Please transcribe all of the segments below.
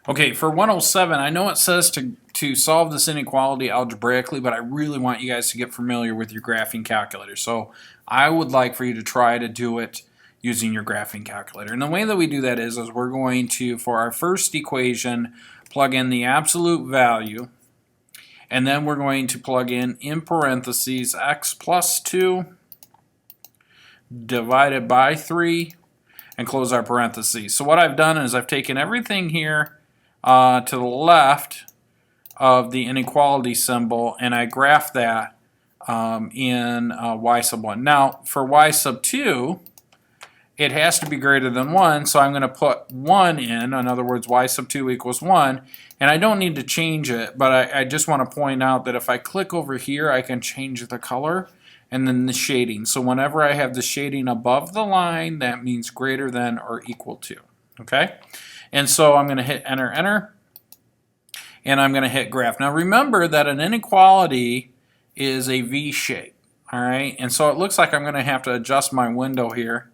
Okay, for 107, I know it says to solve this inequality algebraically, but I really want you guys to get familiar with your graphing calculator. So I would like for you to try to do it using your graphing calculator. And the way that we do that is we're going to, for our first equation, plug in the absolute value, and then we're going to plug in parentheses, x plus 2 divided by 3, and close our parentheses. So what I've done is I've taken everything here to the left of the inequality symbol, and I graph that in y sub 1. Now, for y sub 2, it has to be greater than 1, so I'm going to put 1 in other words, y sub 2 equals 1, and I don't need to change it, but I just want to point out that if I click over here, I can change the color and then the shading. So whenever I have the shading above the line, that means greater than or equal to. Okay? And so I'm going to hit enter, enter, and I'm going to hit graph. Now remember that an inequality is a V shape. All right? And so it looks like I'm going to have to adjust my window here.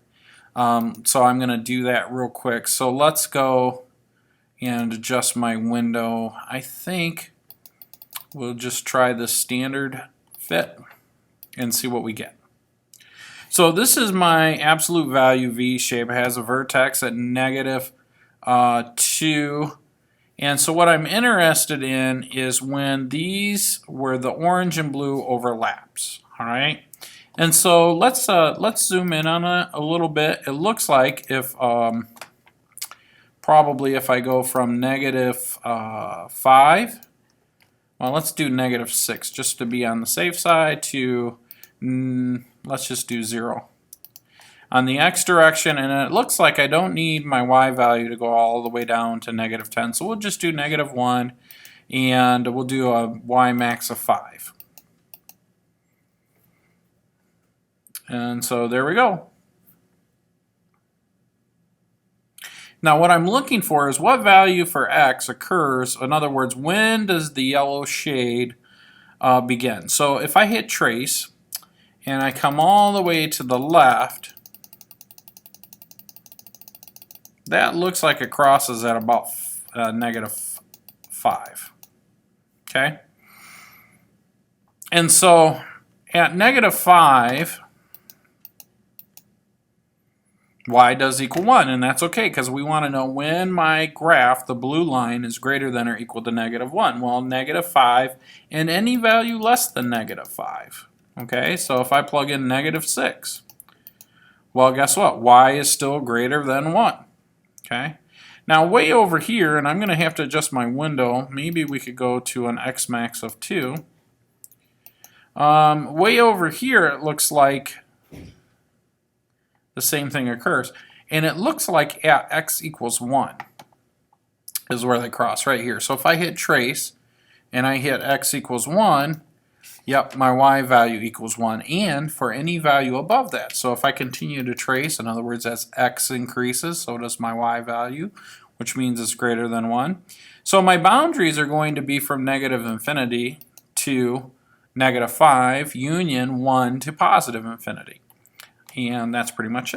So I'm going to do that real quick. So let's go and adjust my window. I think we'll just try the standard fit and see what we get. So this is my absolute value V shape. It has a vertex at negative 2. And so what I'm interested in is when where the orange and blue overlaps. All right. And so let's zoom in on it a little bit. It looks like if probably if I go from negative 5, well, let's do negative 6 just to be on the safe side, to let's just do 0 on the x direction, and it looks like I don't need my y value to go all the way down to negative 10, so we'll just do negative 1, and we'll do a y max of 5. And so there we go. Now what I'm looking for is what value for x occurs, in other words, when does the yellow shade begin. So if I hit trace and I come all the way to the left, that looks like it crosses at about negative 5. Okay? And so at negative 5, y does equal 1, and that's okay because we want to know when my graph, the blue line, is greater than or equal to negative 1. Well, negative 5 and any value less than negative 5. Okay, so if I plug in negative 6, well, guess what? Y is still greater than 1. Okay, now way over here, and I'm going to have to adjust my window. Maybe we could go to an x max of 2. Way over here, it looks like the same thing occurs, and it looks like at x equals 1 is where they cross, right here. So if I hit trace and I hit x equals 1, yep, my y value equals 1, and for any value above that. So if I continue to trace, in other words, as x increases, so does my y value, which means it's greater than 1. So my boundaries are going to be from negative infinity to negative 5, union 1 to positive infinity. And that's pretty much it.